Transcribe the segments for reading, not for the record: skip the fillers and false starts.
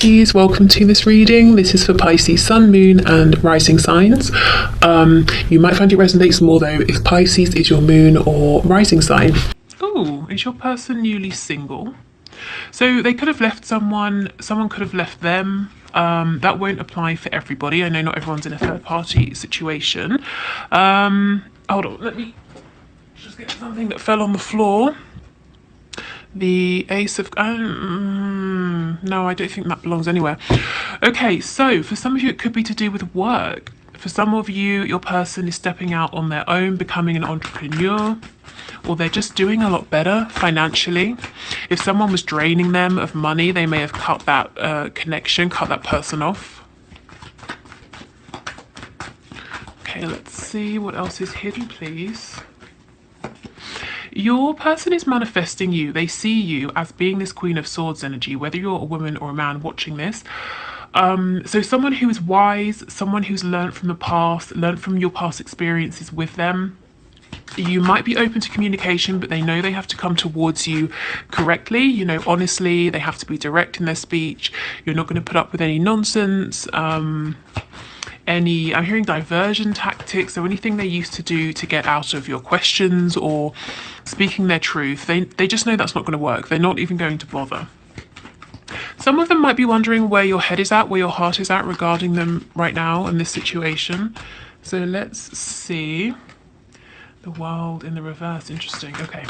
Pisces, welcome to this reading. This is for Pisces Sun, Moon and Rising signs. You might find it resonates more though if Pisces is your moon or rising sign. Oh, is your person newly single? So they could have left someone could have left them. That won't apply for everybody. I know not everyone's in a third party situation. Hold on, let me just get something that fell on the floor. The Ace of... no, I don't think that belongs anywhere. Okay, so for some of you, it could be to do with work. For some of you, your person is stepping out on their own, becoming an entrepreneur, or they're just doing a lot better financially. If someone was draining them of money, they may have cut that connection, cut that person off. Okay, let's see what else is hidden, please. Your person is manifesting you. They see you as being this Queen of Swords energy, whether you're a woman or a man watching this. So someone who is wise, someone who's learned from the past, learned from your past experiences with them. You might be open to communication, but they know they have to come towards you correctly, you know, honestly. They have to be direct in their speech. You're not going to put up with any nonsense. I'm hearing diversion tactics or anything they used to do to get out of your questions or speaking their truth. They just know that's not going to work. They're not even going to bother. Some of them might be wondering where your head is at, where your heart is at regarding them right now in this situation. So let's see. The World in the reverse. Interesting. Okay.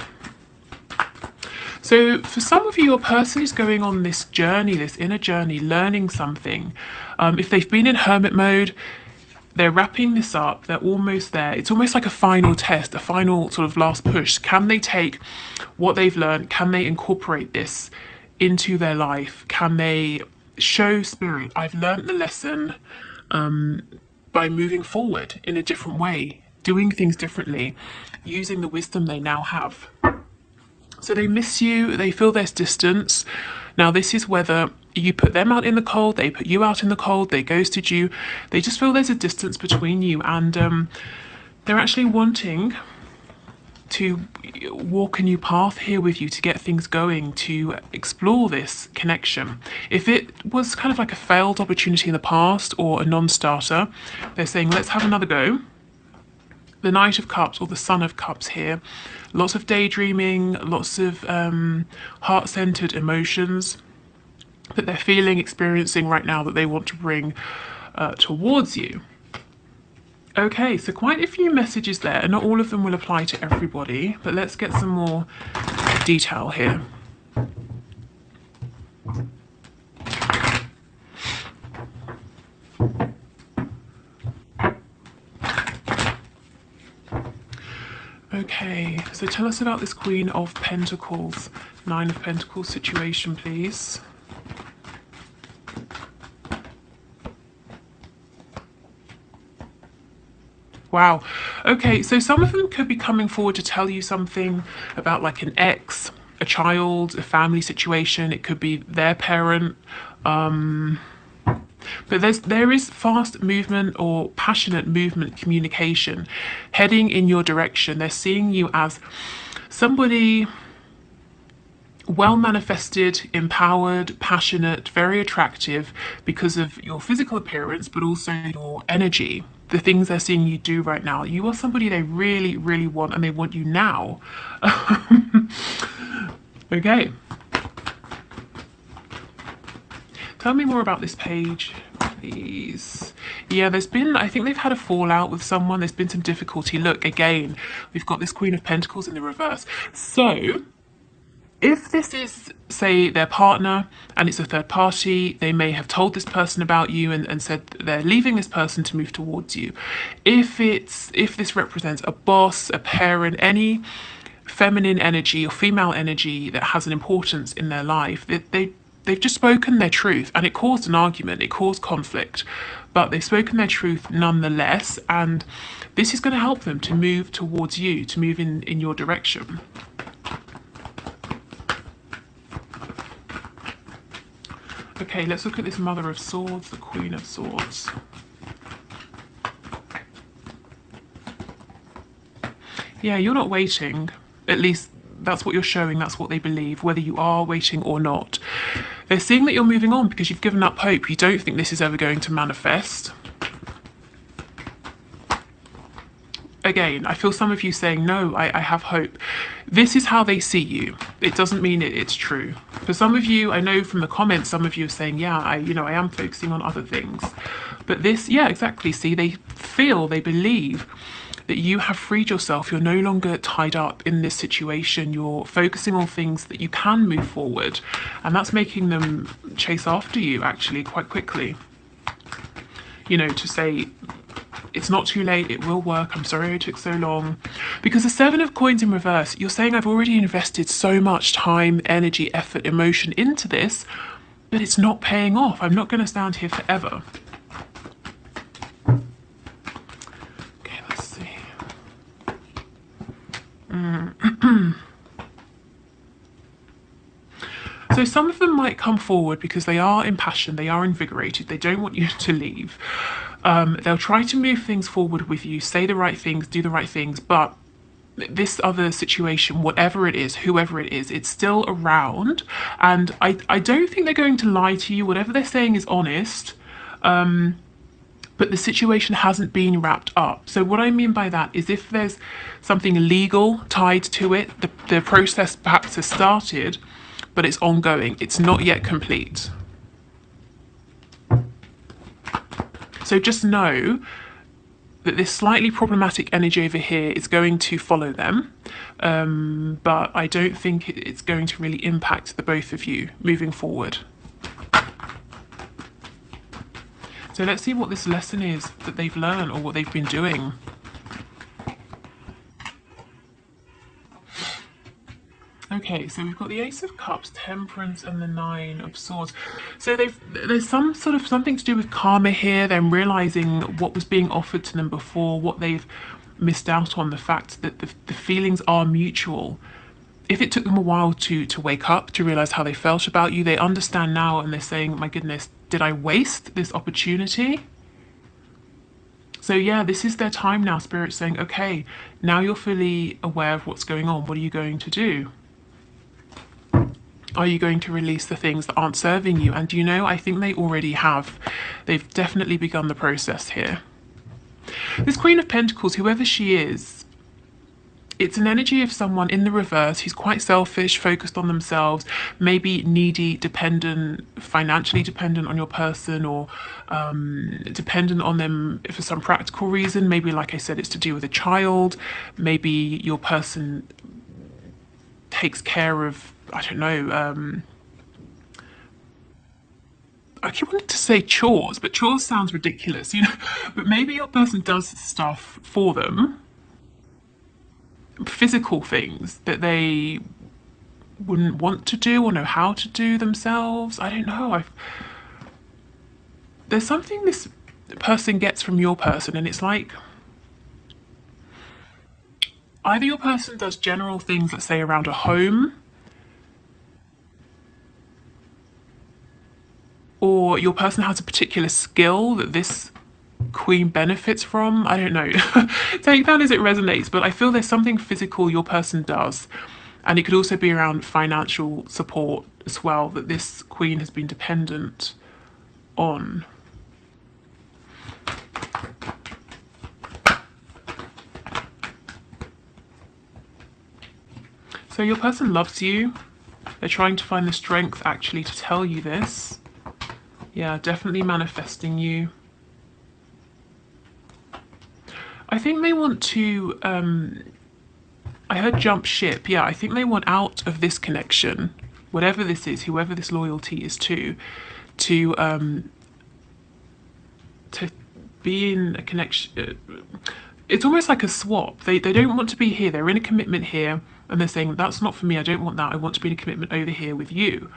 So for some of you, your person is going on this journey, this inner journey, learning something. If they've been in hermit mode, they're wrapping this up. They're almost there. It's almost like a final test, a final sort of last push. Can they take what they've learned? Can they incorporate this into their life? Can they show spirit? I've learned the lesson by moving forward in a different way, doing things differently, using the wisdom they now have. So they miss you, they feel there's distance. Now this is whether you put them out in the cold, they put you out in the cold, they ghosted you. They just feel there's a distance between you, and they're actually wanting to walk a new path here with you, to get things going, to explore this connection. If it was kind of like a failed opportunity in the past or a non-starter, they're saying let's have another go. The Knight of Cups or the Son of Cups here. Lots of daydreaming, lots of heart-centered emotions that they're feeling, experiencing right now that they want to bring towards you. Okay, so quite a few messages there. Not all of them will apply to everybody, but let's get some more detail here. Okay, so tell us about this Queen of Pentacles, Nine of Pentacles situation, please. Wow. Okay, so some of them could be coming forward to tell you something about like an ex, a child, a family situation. It could be their parent. But there is fast movement or passionate movement, communication heading in your direction. They're seeing you as somebody well manifested, empowered, passionate, very attractive because of your physical appearance, but also your energy, the things they're seeing you do right now. You are somebody they really, really want, and they want you now. Okay. Tell me more about this page, please. Yeah, I think they've had a fallout with someone. There's been some difficulty. Look, again, we've got this Queen of Pentacles in the reverse. So, if this is, say, their partner and it's a third party, they may have told this person about you and said they're leaving this person to move towards you. If this represents a boss, a parent, any feminine energy or female energy that has an importance in their life, they've just spoken their truth, and it caused an argument, it caused conflict, but they've spoken their truth nonetheless, and this is going to help them to move towards you, to move in your direction. Okay, let's look at this Mother of Swords, the Queen of Swords. Yeah, you're not waiting, at least that's what you're showing, that's what they believe, whether you are waiting or not. They're seeing that you're moving on because you've given up hope. You don't think this is ever going to manifest. Again, I feel some of you saying, no, I have hope. This is how they see you. It doesn't mean it's true. For some of you, I know from the comments, some of you are saying, yeah, I am focusing on other things. But this, yeah, exactly. See, they believe that you have freed yourself. You're no longer tied up in this situation. You're focusing on things that you can move forward. And that's making them chase after you, actually, quite quickly. You know, to say, it's not too late, it will work, I'm sorry it took so long. Because the Seven of Coins in reverse, you're saying I've already invested so much time, energy, effort, emotion into this, but it's not paying off. I'm not going to stand here forever. Okay, let's see. So some of them might come forward because they are impassioned, they are invigorated, they don't want you to leave. They'll try to move things forward with you, say the right things, do the right things, but this other situation, whatever it is, whoever it is, it's still around. And I don't think they're going to lie to you. Whatever they're saying is honest. But the situation hasn't been wrapped up. So what I mean by that is if there's something legal tied to it, the process perhaps has started, but it's ongoing. It's not yet complete. So just know that this slightly problematic energy over here is going to follow them, but I don't think it's going to really impact the both of you moving forward. So let's see what this lesson is that they've learned or what they've been doing. Okay, so we've got the Ace of Cups, Temperance, and the Nine of Swords. So there's some sort of something to do with karma here, them realizing what was being offered to them before, what they've missed out on, the fact that the feelings are mutual. If it took them a while to wake up, to realize how they felt about you, they understand now and they're saying, my goodness, did I waste this opportunity? So yeah, this is their time now. Spirit's saying, okay, now you're fully aware of what's going on. What are you going to do? Are you going to release the things that aren't serving you? And you know, I think they already have. They've definitely begun the process here. This Queen of Pentacles, whoever she is, it's an energy of someone in the reverse who's quite selfish, focused on themselves, maybe needy, dependent, financially dependent on your person, or dependent on them for some practical reason. Maybe, like I said, it's to do with a child. Maybe your person takes care of, I don't know, I keep wanting to say chores, but chores sounds ridiculous, you know. But maybe your person does stuff for them, physical things that they wouldn't want to do or know how to do themselves. I don't know. There's something this person gets from your person, and it's like either your person does general things, let's say around a home, or your person has a particular skill that this queen benefits from. I don't know. Take that as it resonates, but I feel there's something physical your person does. And it could also be around financial support as well that this queen has been dependent on. So your person loves you. They're trying to find the strength actually to tell you this. Yeah, definitely manifesting you. I think they want to, I heard jump ship. Yeah, I think they want out of this connection, whatever this is, whoever this loyalty is to be in a connection. It's almost like a swap. They don't want to be here. They're in a commitment here, and they're saying, that's not for me. I don't want that. I want to be in a commitment over here with you.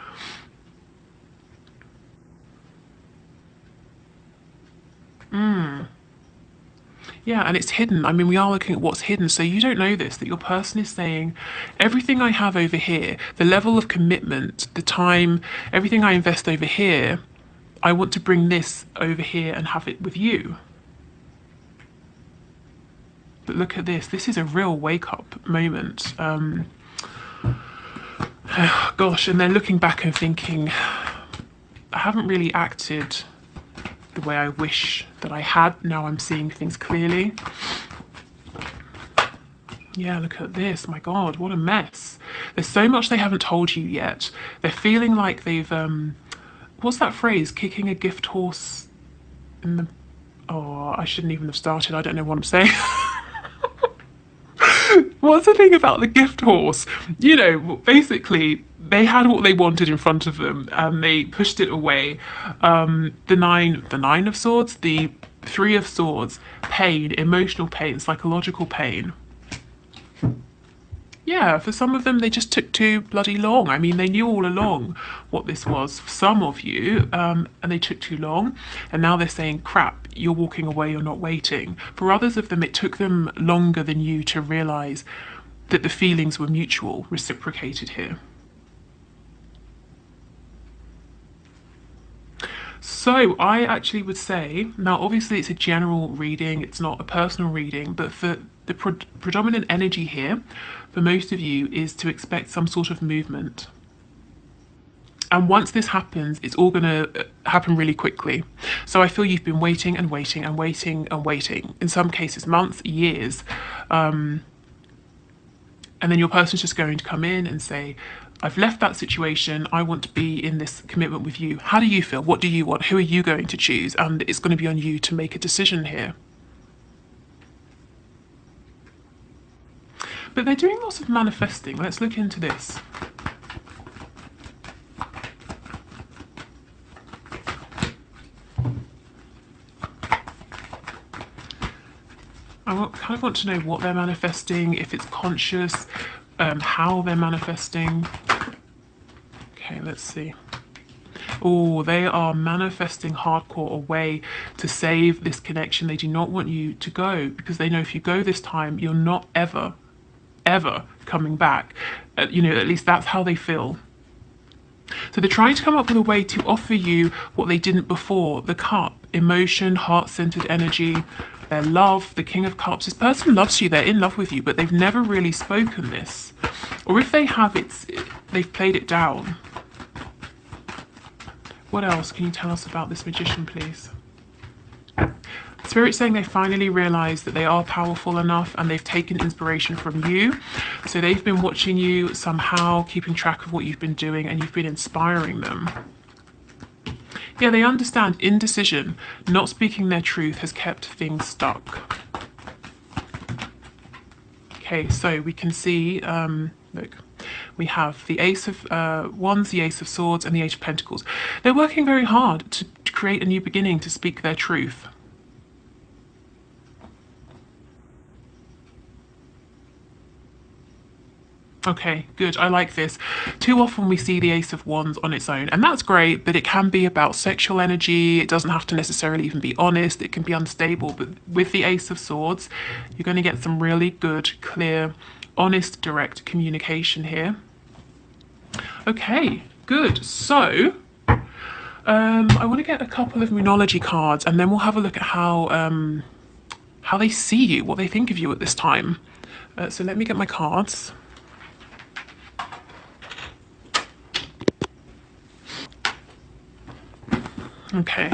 Yeah, and it's hidden. I mean, we are looking at what's hidden, so you don't know this, that your person is saying, everything I have over here, the level of commitment, the time, everything I invest over here, I want to bring this over here and have it with you. But look at this. This is a real wake-up moment. Gosh, and they're looking back and thinking, haven't really acted the way I wish that I had. Now I'm seeing things clearly. Yeah, look at this. My God, what a mess. There's so much they haven't told you yet. They're feeling like they've, what's that phrase? Kicking a gift horse in the... Oh, I shouldn't even have started. I don't know what I'm saying. What's the thing about the gift horse? You know, basically, they had what they wanted in front of them and they pushed it away. The nine of swords, the three of swords, pain, emotional pain, psychological pain. Yeah, for some of them, they just took too bloody long. I mean, they knew all along what this was, for some of you, and they took too long. And now they're saying, crap, you're walking away, you're not waiting. For others of them, it took them longer than you to realise that the feelings were mutual, reciprocated here. So I actually would say, now obviously it's a general reading, it's not a personal reading, but for the predominant energy here, for most of you, is to expect some sort of movement. And once this happens, it's all going to happen really quickly. So I feel you've been waiting and waiting and waiting and waiting, in some cases months, years. And then your person's just going to come in and say, I've left that situation, I want to be in this commitment with you. How do you feel? What do you want? Who are you going to choose? And it's going to be on you to make a decision here. But they're doing lots of manifesting. Let's look into this. I kind of want to know what they're manifesting, if it's conscious, how they're manifesting. Okay, let's see. Oh, they are manifesting hardcore a way to save this connection. They do not want you to go because they know if you go this time, you're not ever coming back. You know, at least that's how they feel. So they're trying to come up with a way to offer you what they didn't before. The cup, emotion, heart-centered energy, their love, the King of Cups. This person loves you, they're in love with you, but they've never really spoken this. Or if they have, they've played it down. What else can you tell us about this Magician, please? Spirit's saying they finally realise that they are powerful enough and they've taken inspiration from you. So they've been watching you somehow, keeping track of what you've been doing, and you've been inspiring them. Yeah, they understand indecision, not speaking their truth has kept things stuck. Okay, so we can see, look, we have the Ace of Wands, the Ace of Swords, and the Eight of Pentacles. They're working very hard to create a new beginning, to speak their truth. Okay, good. I like this. Too often we see the Ace of Wands on its own, and that's great, but it can be about sexual energy. It doesn't have to necessarily even be honest. It can be unstable, but with the Ace of Swords, you're going to get some really good, clear, honest, direct communication here. Okay, good. So, I want to get a couple of Moonology cards, and then we'll have a look at how they see you, what they think of you at this time. So let me get my cards. Okay.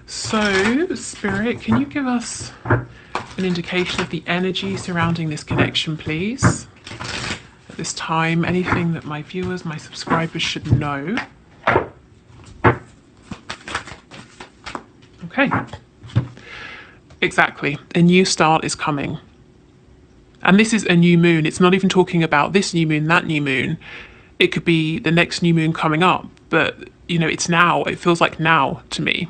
So, Spirit, can you give us an indication of the energy surrounding this connection, please? At this time, anything that my viewers, my subscribers should know. Okay. Exactly. A new start is coming. And this is a new moon. It's not even talking about this new moon, that new moon. It could be the next new moon coming up. But, you know, it's now. It feels like now to me.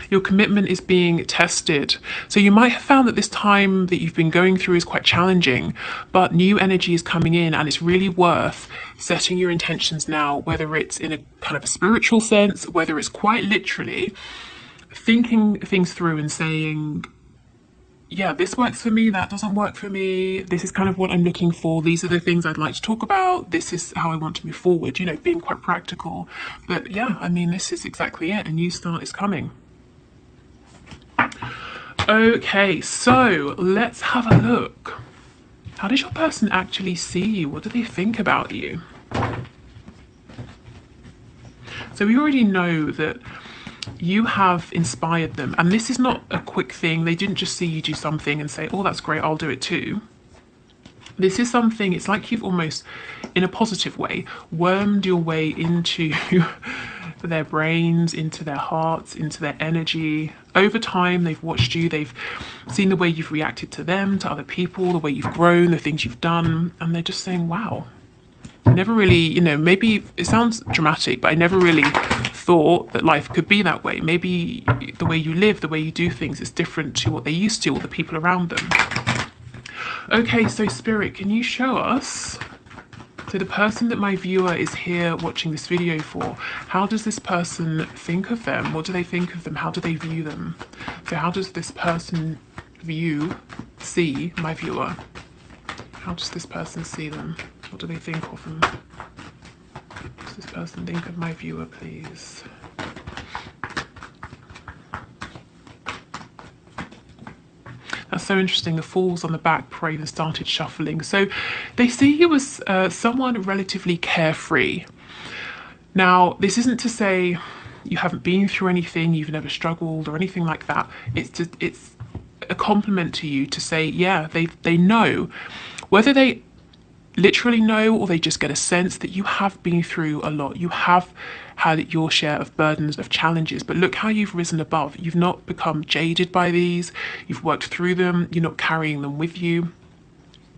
Your commitment is being tested. So you might have found that this time that you've been going through is quite challenging, but new energy is coming in and it's really worth setting your intentions now, whether it's in a kind of a spiritual sense, whether it's quite literally thinking things through and saying, yeah, this works for me, that doesn't work for me, this is kind of what I'm looking for, these are the things I'd like to talk about, this is how I want to move forward, you know, being quite practical. But yeah, I mean, this is exactly it. A new start is coming. Okay, so let's have a look. How does your person actually see you? What do they think about you? So we already know that you have inspired them, and this is not a quick thing. They didn't just see you do something and say, oh, that's great, I'll do it too. This is something, it's like you've almost, in a positive way, wormed your way into their brains, into their hearts, into their energy. Over time, they've watched you, they've seen the way you've reacted to them, to other people, the way you've grown, the things you've done, and they're just saying, wow. I never really, maybe it sounds dramatic, but I never really thought that life could be that way. Maybe the way you live, the way you do things is different to what they used to, or the people around them. Okay, so Spirit, can you show us, so the person that my viewer is here watching this video for, how does this person think of them? What do they think of them? How do they view them? So how does this person see my viewer? How does this person see them? What do they think of them? Does this person think of my viewer, please? That's so interesting. The Fools on the back prayed and started shuffling. So they see you as someone relatively carefree. Now, this isn't to say you haven't been through anything, you've never struggled or anything like that. It's a compliment to you to say, yeah, they know. Whether they literally know or they just get a sense that you have been through a lot. You have had your share of burdens, of challenges, but look how you've risen above. You've not become jaded by these. You've worked through them. You're not carrying them with you.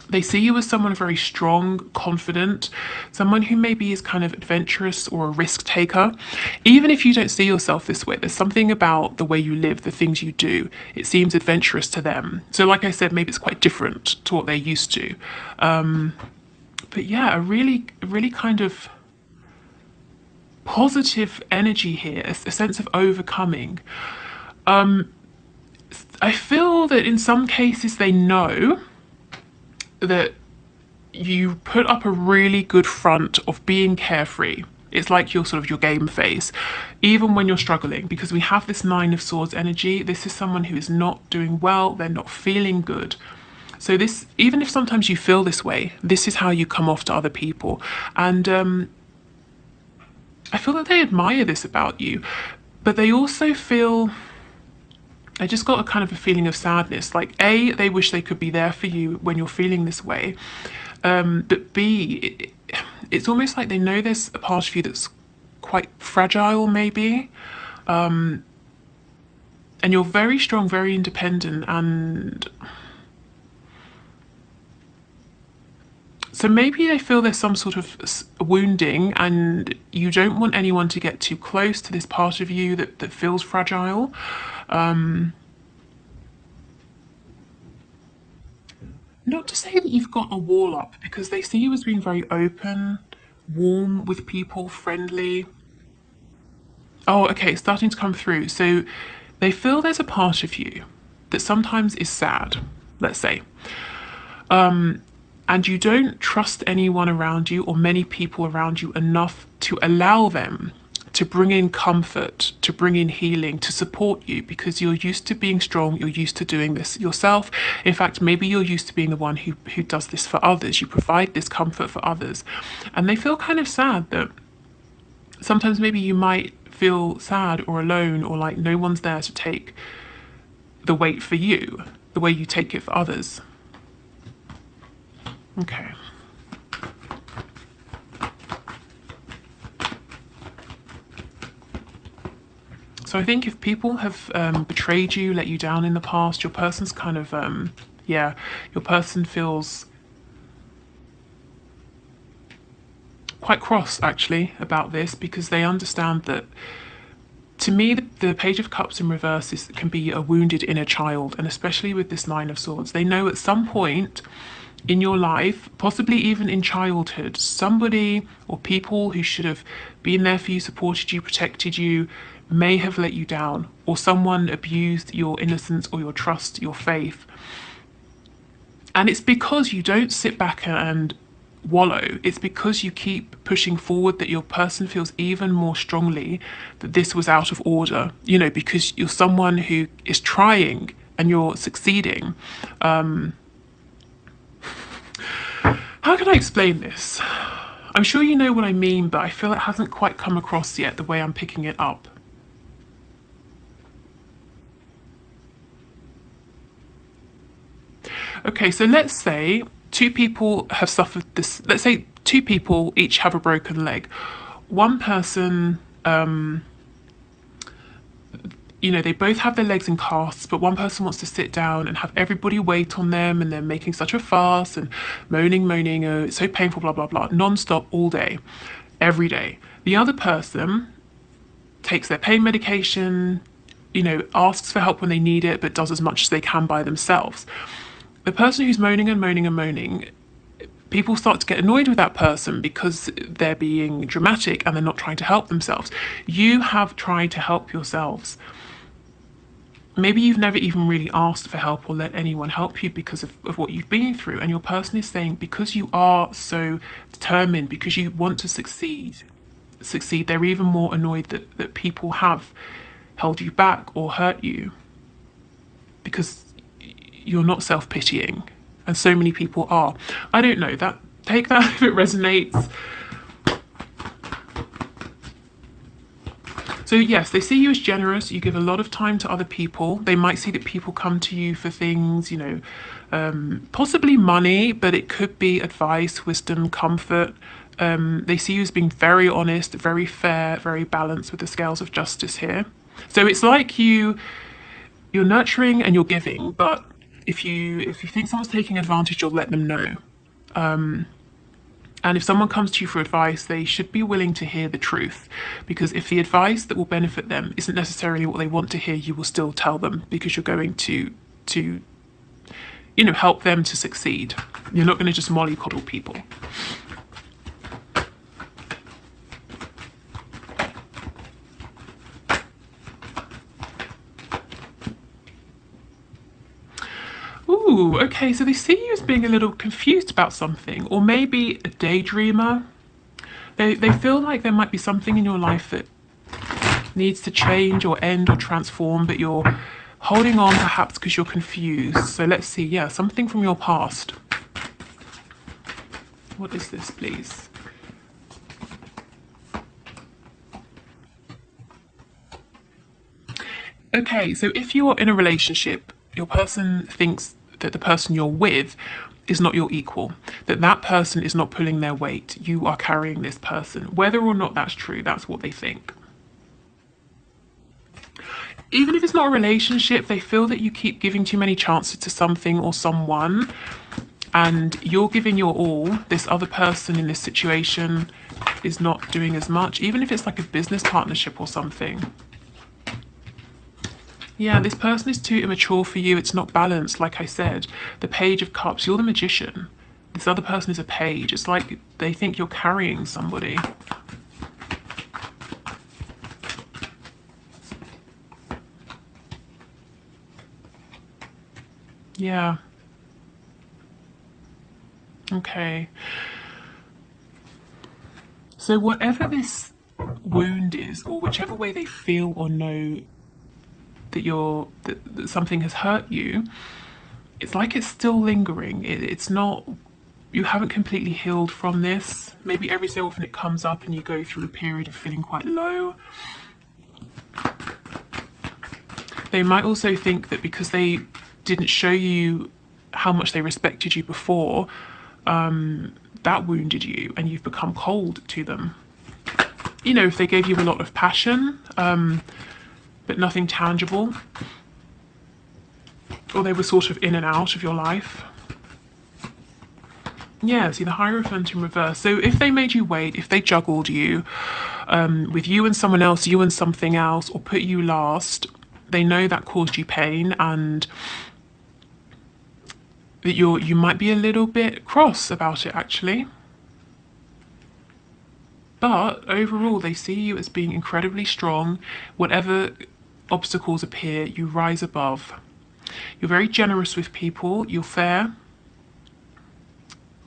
They see you as someone very strong, confident, someone who maybe is kind of adventurous or a risk taker. Even if you don't see yourself this way, there's something about the way you live, the things you do. It seems adventurous to them. So like I said, maybe it's quite different to what they're used to. But yeah, a really kind of positive energy here, a sense of overcoming. I feel that in some cases they know that you put up a really good front of being carefree. It's like your sort of your game face, even when you're struggling, because we have this Nine of Swords energy. This is someone who is not doing well, they're not feeling good. So this, even if sometimes you feel this way, this is how you come off to other people. And I feel that they admire this about you, but they also feel, I just got a kind of a feeling of sadness. Like A, they wish they could be there for you when you're feeling this way. But B, it's almost like they know there's a part of you that's quite fragile maybe. And you're very strong, very independent, and so maybe they feel there's some sort of wounding and you don't want anyone to get too close to this part of you that feels fragile. Not to say that you've got a wall up, because they see you as being very open, warm with people, friendly. Oh, okay, it's starting to come through. So they feel there's a part of you that sometimes is sad, let's say. And you don't trust anyone around you or many people around you enough to allow them to bring in comfort, to bring in healing, to support you, because you're used to being strong, you're used to doing this yourself. In fact, maybe you're used to being the one who does this for others. You provide this comfort for others. And they feel kind of sad that sometimes maybe you might feel sad or alone, or like no one's there to take the weight for you, the way you take it for others. Okay. So I think if people have betrayed you, let you down in the past, your person's kind of, yeah, your person feels quite cross actually about this, because they understand that, to me, the Page of Cups in reverse can be a wounded inner child, and especially with this Nine of Swords, they know at some point in your life, possibly even in childhood, somebody or people who should have been there for you, supported you, protected you, may have let you down, or someone abused your innocence or your trust, your faith. And it's because you don't sit back and wallow. It's because you keep pushing forward that your person feels even more strongly that this was out of order, because you're someone who is trying and you're succeeding. How can I explain this? I'm sure you know what I mean, but I feel it hasn't quite come across yet the way I'm picking it up. Okay, so let's say two people have suffered this. Let's say two people each have a broken leg. One person, they both have their legs in casts, but one person wants to sit down and have everybody wait on them, and they're making such a fuss and moaning, oh, it's so painful, blah, blah, blah, non-stop all day, every day. The other person takes their pain medication, asks for help when they need it, but does as much as they can by themselves. The person who's moaning and moaning and moaning, people start to get annoyed with that person because they're being dramatic and they're not trying to help themselves. You have tried to help yourselves. Maybe you've never even really asked for help or let anyone help you because of what you've been through. And your person is saying, because you are so determined, because you want to succeed, they're even more annoyed that people have held you back or hurt you because you're not self-pitying. And so many people are. I don't know, take that if it resonates. So yes, they see you as generous. You give a lot of time to other people. They might see that people come to you for things, possibly money, but it could be advice, wisdom, comfort. They see you as being very honest, very fair, very balanced with the scales of justice here. So it's like you're nurturing and you're giving, but if you think someone's taking advantage, you'll let them know. And if someone comes to you for advice, they should be willing to hear the truth, because if the advice that will benefit them isn't necessarily what they want to hear, you will still tell them, because you're going to help them to succeed. You're not going to just mollycoddle people. Ooh, okay, so they see you as being a little confused about something, or maybe a daydreamer. They feel like there might be something in your life that needs to change or end or transform, but you're holding on perhaps because you're confused. So let's see, yeah, something from your past. What is this, please? Okay, so if you're in a relationship, your person thinks that the person you're with is not your equal, that person is not pulling their weight. You are carrying this person. Whether or not that's true, that's what they think. Even if it's not a relationship, they feel that you keep giving too many chances to something or someone, and you're giving your all. This other person in this situation is not doing as much, even if it's like a business partnership or something. Yeah, this person is too immature for you. It's not balanced, like I said. The Page of Cups, you're the Magician. This other person is a page. It's like they think you're carrying somebody. Yeah. Okay. So whatever this wound is, or whichever way they feel or know that something has hurt you, it's like it's still lingering. It's not, you haven't completely healed from this. Maybe every so often it comes up and you go through a period of feeling quite low. They might also think that because they didn't show you how much they respected you before, that wounded you and you've become cold to them. If they gave you a lot of passion, but nothing tangible, or they were sort of in and out of your life. Yeah, see the Hierophant in reverse. So if they made you wait, if they juggled you with you and someone else, you and something else, or put you last, they know that caused you pain, and that you might be a little bit cross about it actually. But overall, they see you as being incredibly strong. Whatever obstacles appear, you rise above. You're very generous with people. You're fair,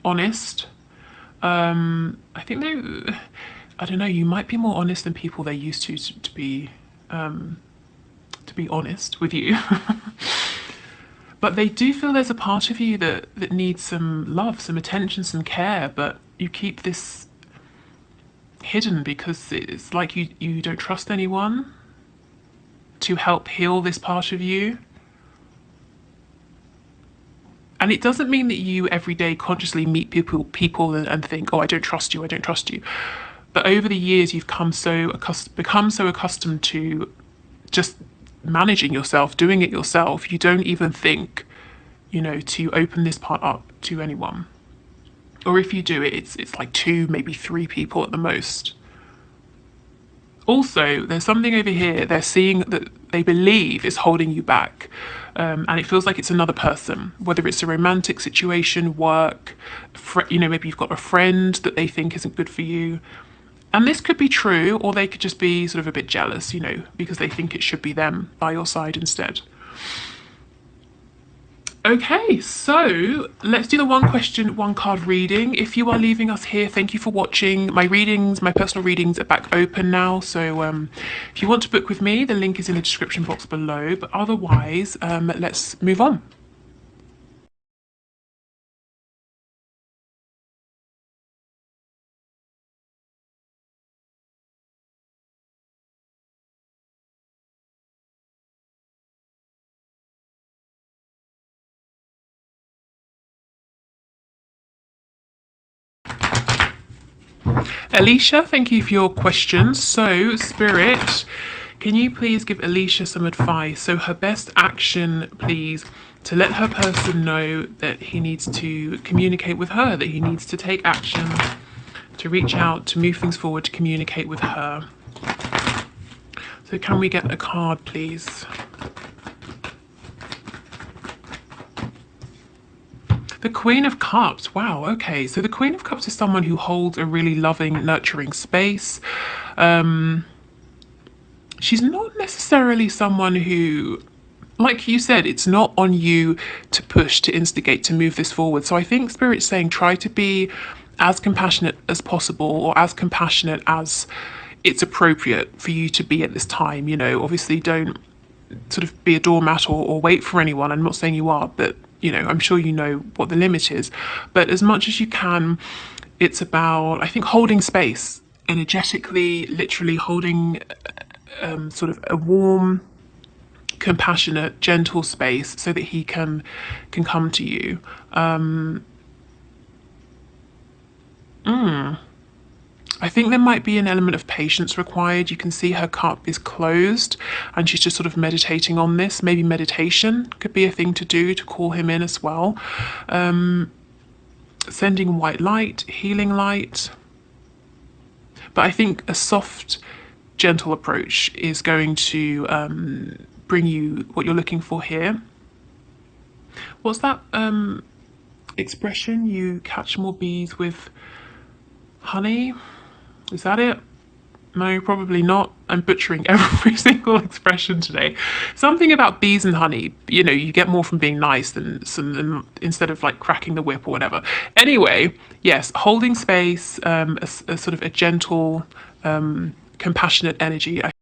honest. I think I don't know, you might be more honest than people they're used to be honest with you. But they do feel there's a part of you that needs some love, some attention, some care, but you keep this hidden because it's like you don't trust anyone to help heal this part of you. And it doesn't mean that you every day consciously meet people and think, oh, I don't trust you, I don't trust you. But over the years, you've become so accustomed to just managing yourself, doing it yourself. You don't even think, to open this part up to anyone. Or if you do it, it's like 2, maybe 3 people at the most. Also, there's something over here they're seeing that they believe is holding you back. And it feels like it's another person, whether it's a romantic situation, work, maybe you've got a friend that they think isn't good for you. And this could be true, or they could just be sort of a bit jealous, because they think it should be them by your side instead. Okay, so let's do the one question, one card reading. If you are leaving us here, thank you for watching. My personal readings are back open now. So if you want to book with me, the link is in the description box below. But otherwise, let's move on. Alicia, thank you for your questions. So, Spirit, can you please give Alicia some advice? So her best action, please, to let her person know that he needs to communicate with her, that he needs to take action, to reach out, to move things forward, to communicate with her. So can we get a card, please? The Queen of Cups. Wow, okay. So the Queen of Cups is someone who holds a really loving, nurturing space. She's not necessarily someone who, like you said, it's not on you to push, to instigate, to move this forward. So I think Spirit's saying try to be as compassionate as possible, or as compassionate as it's appropriate for you to be at this time. Obviously don't sort of be a doormat or wait for anyone. I'm not saying you are, but I'm sure you know what the limit is. But as much as you can, it's about, I think, holding space energetically, literally holding sort of a warm, compassionate, gentle space so that he can come to you. I think there might be an element of patience required. You can see her cup is closed and she's just sort of meditating on this. Maybe meditation could be a thing to do to call him in as well. Sending white light, healing light. But I think a soft, gentle approach is going to bring you what you're looking for here. What's that expression? You catch more bees with honey? Is that it? No, probably not. I'm butchering every single expression today. Something about bees and honey. You get more from being nice than instead of like cracking the whip or whatever. Anyway, yes, holding space, a sort of a gentle, compassionate energy.